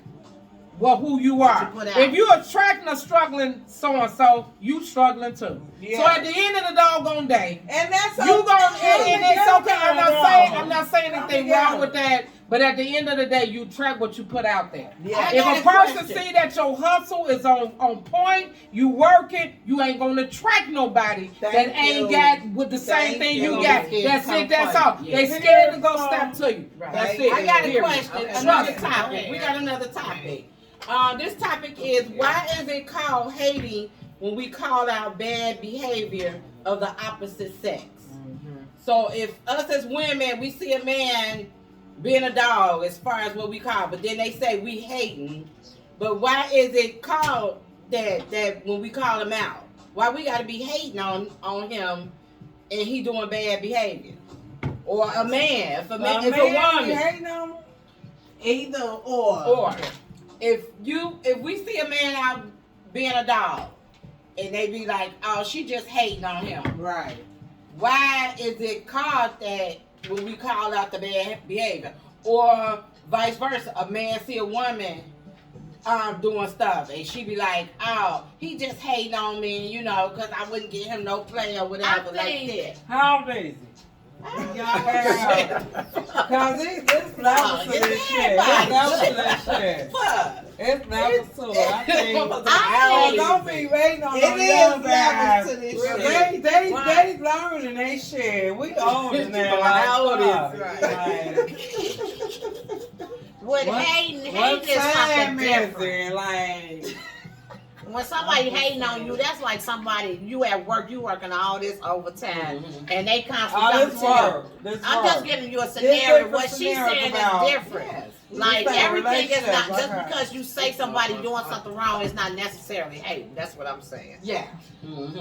who you are. What you put out. If you attracting a struggling so and so, you struggling too. Yeah. So at the end of the doggone day, And that's you gonna and it's okay. I'm wrong. not saying anything wrong with that. But at the end of the day, you track what you put out there. Yeah. If got a a person question. see that your hustle is on point, you working, you ain't gonna attract nobody that Thank ain't you. got with the same Thank thing you. you got. That's it. That's all. They scared to go step to you. That's it. I got a Period. question. Okay. Another Okay. topic. We got another topic. This topic is why is it called hating when we call out bad behavior of the opposite sex? So if us as women, we see a man being a dog as far as what we call, but then they say we hating. But why is it called that when we call him out? Why we gotta be hating on him and he doing bad behavior? Or a man, if a woman. hating on him? either or. Or if we see a man out being a dog and they be like, oh, she just hating on him. Right. Why is it called that when we call out the bad behavior? Or vice versa, a man see a woman doing stuff and she be like, oh, he just hating on me, you know, because I wouldn't get him no play or whatever like that. How old is he? Cause it's levels to this shit. It's levels to this shit. Fuck. It's levels to it. I think. I Don't be waiting on It no is young levels guys. to this shit. They learning they shit. We older now. How old Like, With what hating what is something time is different. it? Like, When somebody hating on you, that's like somebody, you at work, you working all this overtime, and they constantly oh, come this to you. work. This I'm work. just giving you a This scenario. different What she's scenarios saying about- is different. Yes. Like This ain't everything is relationship, not like just her. because you say somebody doing something wrong is not necessarily hating. That's what I'm saying. Yeah.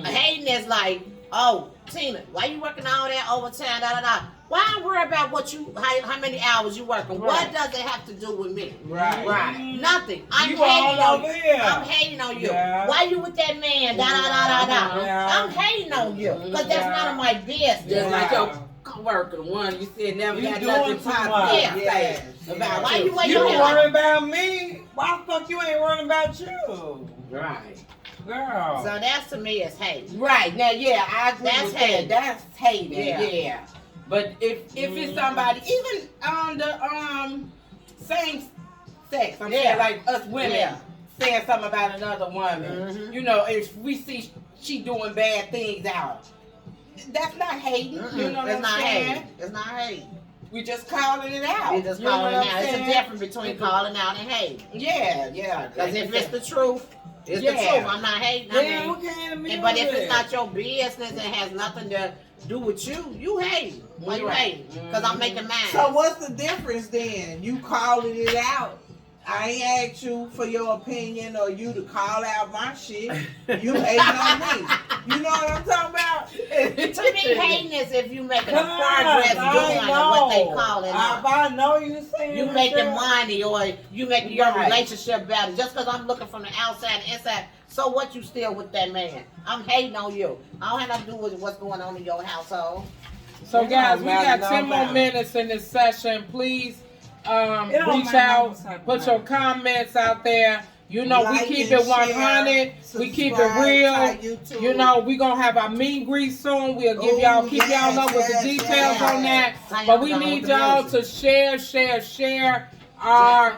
Hating is like, oh, Tina, why you working all that overtime? Da da da. Why I worry about how many hours you working? What Right. does it have to do with me? Right. Nothing. I'm You hating all on over you. here. I'm hating on you. Yeah. Why you with that man? Da da da da da. Yeah. I'm hating on you because that's Yeah. none of my business. Just like Yeah. your coworker, the one you said never You got doing nothing too positive much. to Yeah. say about Why you. you wait You your worry about me? Why the fuck you ain't worrying about you? Right. Girl. So that's to me is hate. Right. Now, yeah, I agree That's with hating. that. That's hating. Yeah. Yeah. But if it's somebody, even on the same sex, I'm Yeah. saying like us women Yeah. saying something about another woman, Mhm. you know, if we see she doing bad things out, that's not hating. You know what It's I'm not saying? hate. It's not hate. We just calling it out. You just You know calling what it I'm out. It's a saying? difference between calling out and hate. Yeah, yeah. Because if it's the truth, it's Yeah. the truth. I'm not hating. I Then mean, what can it be but if with it's it? not your business and has nothing to do with you, you hate. Why you Right. hate? Because I'm making mine. So what's the difference then? You calling it out. I ain't asked you for your opinion or you to call out my shit. You hating on me. You know what I'm talking about? To me, hating is if you making a God, progress I doing what they call it. If I know you saying You that making shit, money or you making your Right. relationship better just because I'm looking from the outside and inside. So what you still with that man? I'm hating on you. I don't have nothing to do with what's going on in your household. So It guys, don't we got matter 10 more no minutes in this session. Please don't reach matter out, what type of put your matter. comments out there. You know, we Like keep and it 100. share, We keep it subscribe real. to our YouTube. You know, we gonna have our meet and greet soon. We'll give Oh, y'all, keep yes, y'all up with the yes, details yes. on that. How But y'all we going need with the y'all music? to share our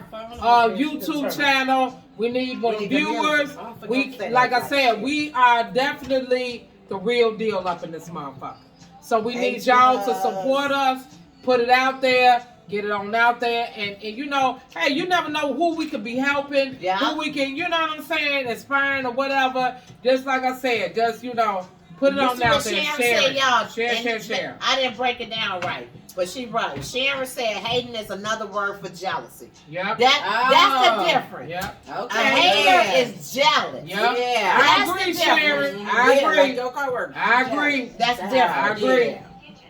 YouTube channel. We need more We need the music. viewers. I forgot We, to say like that. I said, we are definitely the real deal up in this motherfucker. So we need y'all to support us, put it out there, get it on out there, and you know, hey, you never know who we could be helping, Yeah. who we can, you know what I'm saying, inspiring or whatever. Just like I said, just, you know, put it You on see out what there, Sharon share said, it. y'all. Share. I didn't break it down right, but she right. Sharon said hating is another word for jealousy. Yep. That's the difference. Yep. A Okay. hater is jealous. Yep. Yeah. I That's agree, the Sharon. difference. I Yeah, agree. like your coworker. I agree. That's I different. agree. Yeah.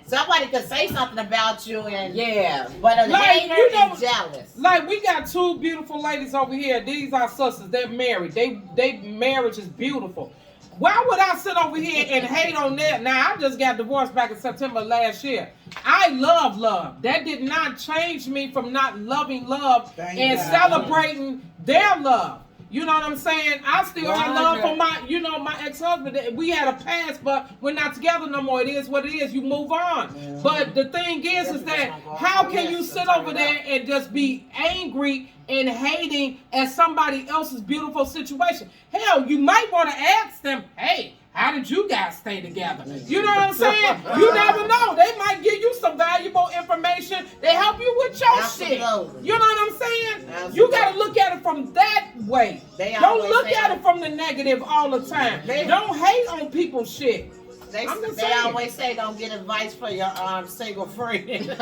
Somebody could say something about you, and Yeah. but a Like, hater you know- is jealous. Like, we got two beautiful ladies over here. These are sisters. They're married. They marriage is beautiful. Why would I sit over here and hate on that? Now, I just got divorced back in September last year. I love love. That did not change me from not loving love Thank and God. celebrating their love. You know what I'm saying? I still have love for 100. my, you know, my ex-husband. We had a past, but we're not together no more. It is what it is. You move on. But the thing is that how can you sit over there and just be angry and hating at somebody else's beautiful situation? Hell, you might want to ask them, hey, how did you guys stay together? You know what I'm saying? You never know. They might give you some valuable information. They help you with your shit. Absolutely. You know what I'm saying? Absolutely. You got to look at it from that way. They Don't always look say at that. it from the negative all the time. They- Don't hate on people's shit. They I'm just they saying. always say don't get advice for your single friend.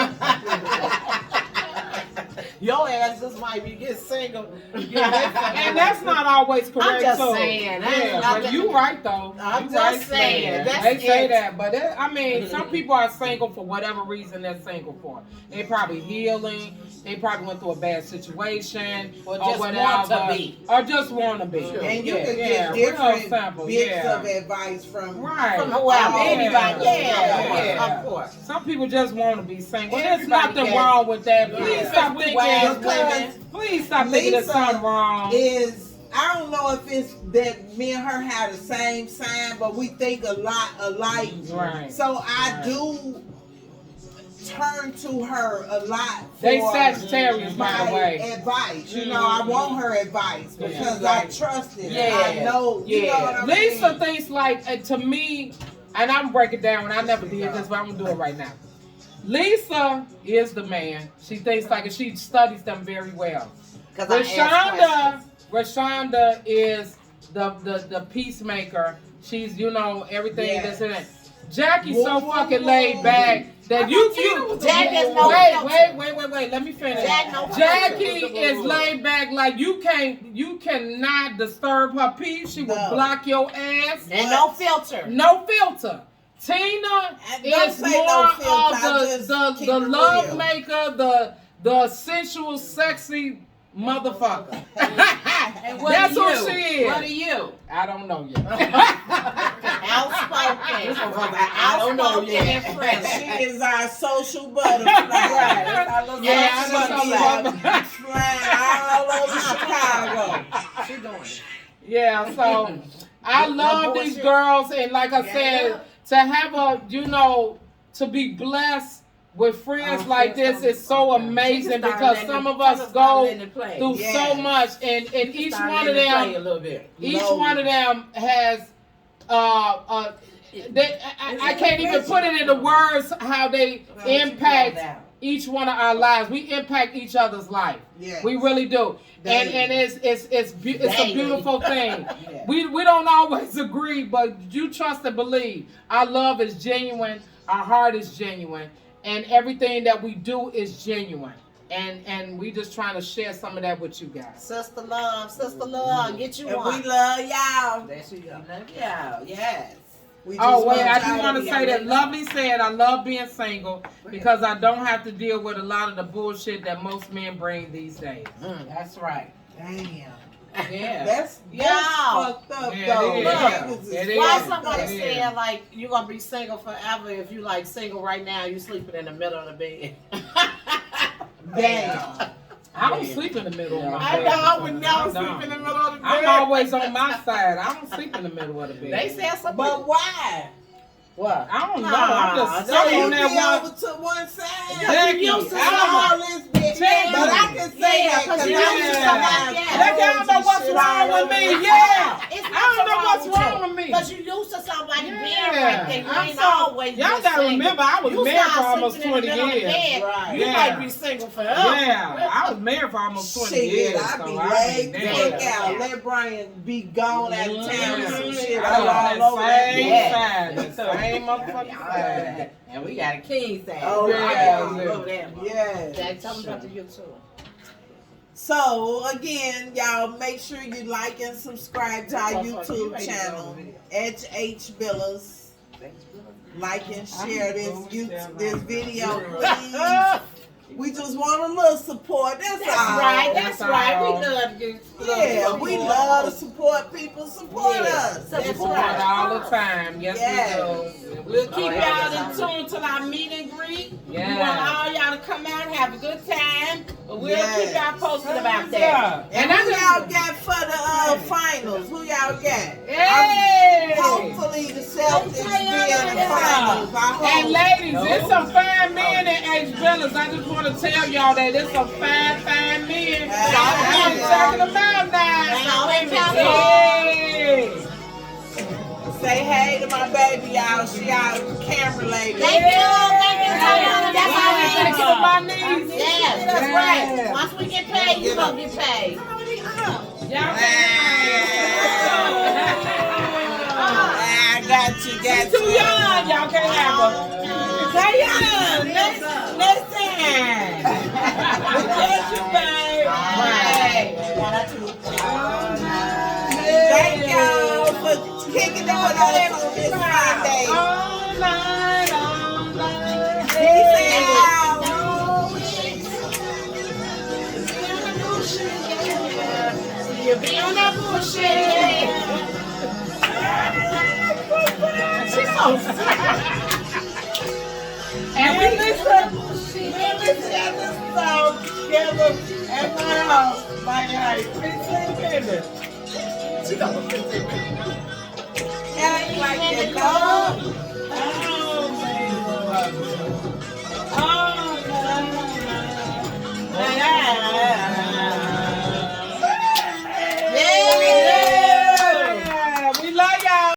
Your ass just might be getting single. And that's not always correct. I'm just too. saying. That's Yeah, not but you right though. I'm You just right, saying, Stan. that's They say it. that, but I mean, some people are single for whatever reason they're single for. They probably healing. They probably went through a bad situation, Or just whatever, want to be. or just want to be. And you yeah, can yeah, get real different simple, bits yeah. of advice from Right. From whoever, Oh, anybody. yeah. Of course. Some people just want to be single. There's Everybody nothing can. wrong with that. Please Yeah. stop thinking. Wives, women. Please stop thinking there's Lisa something wrong. is, I don't know if it's that me and her have the same sign, but we think a lot alike. Right. So I Right. do turn to her a lot for They Sagittarius, by the my way. advice. You know, I want her advice because Yeah. I trust it. Yeah. I know. You know what I mean? Lisa thinks like, to me, and I'm breaking down, and I never did this, but I'm gonna do it right now. Lisa is the man. She thinks like, and she studies them very well. Rashonda is the peacemaker. She's, you know, everything Yes. that's in it. Jackie's so fucking laid back that you Jack is no filter. wait. Let me finish. Jack no Jackie filter. is laid back like you cannot disturb her peace. She will No. block your ass. And no filter. No filter. Tina Don't is say more no filter, I of just keep the it love real. maker, the sensual, sexy motherfucker. And what That's are who you? she is. What are you? I don't know yet. Outspoken. I don't know Outspoken yet. and friendly. She is our social butterfly. Yeah, I know something about Flying all over Chicago. She doing it. Yeah, so I love these girls, and like I said, to have a, you know, to be blessed with friends like this is so amazing because some of us go through so Yes. much, and each one of a them, little bit. each one of them has, I can't even put it into words how they impact each one of our lives. We impact each other's life. Yes. We really do. Daily. And it's a Daily. beautiful thing. Yeah. We don't always agree, but you trust and believe. Our love is genuine. Our heart is genuine. And everything that we do is genuine. And we just trying to share some of that with you guys. Sister love, get you And one. we love y'all. There she go. Yeah, yes. We Oh, wait, want I y'all just want to be say that our- Lovely said, I love being single because I don't have to deal with a lot of the bullshit that most men bring these days. That's right. Damn. Yeah. That's Y'all. fucked up Yeah, though. it is. Niggas is It is. Why fucked somebody up. It saying is. like you gonna be single forever if you like single right now, you sleeping in the middle of the bed. Damn. I don't sleep in the middle of my I bed. know I would never I sleep don't. in the middle of the bed. I'm always on my side. I don't sleep in the middle of the bed. They said something. But why? what? I don't know. Nah, I'm just so So stuck you on be that over one. to one side. Jackie, you used to I all this bitch. Jackie. But I can say Yeah, that 'cause because you I used used to to somebody have else. Jackie, I don't know what's wrong with me. Yeah. It's I don't know what's wrong with me. Because you used to somebody being Yeah. right like that. You I'm ain't so, always y'all been gotta single. remember, I was You married for start almost sleeping in 20 the middle of the years. bed, Right. You Yeah. might be single forever. Yeah, I was married for almost 20 years. Shit, I so be I laid mean, the damn. fuck out. Let Brian be gone out of town and some shit. I was I'm all over that same bitch. side, the same motherfucking side. And we got a king side. Oh, yeah. I love that one. Yes. Jack, tell me about the YouTube. So again, y'all make sure you like and subscribe to our YouTube channel, H-Billas. Like and share this video, please. We just want a little support. That's all. Right, that's That's right. all. We love you. Yeah, we love to support people. Support us. That's Support right. all the time. Yes, Yes. we do. We'll keep y'all in tune till our meet and greet. Yeah. We want all y'all to come out and have a good time. But we'll Yes. keep y'all posted about that. Yeah. And who y'all got for the finals? Who y'all got? Hey! Hopefully the Celtics be in the finals. I hope. And ladies, there's some fine men in H-Billas. I just want to tell y'all that there's some fine men. I'm checking them out now. Hey! Say hey to my baby, y'all. She out camera lady. Thank you, Tayana. That's Hey, how we thank you to my niece. Yes, that's Yeah. right. Once we get paid, you gonna get paid. Y'all I got you, got too you. young. Y'all can't have her. Tayana, next time. We bless you, babe. Right. Thank y'all for kicking it with us on this Friday. All night. Peace out. You be on that bullshit. She's so And we listen. at this song together at my house. Like, 15 minutes. Act like you know.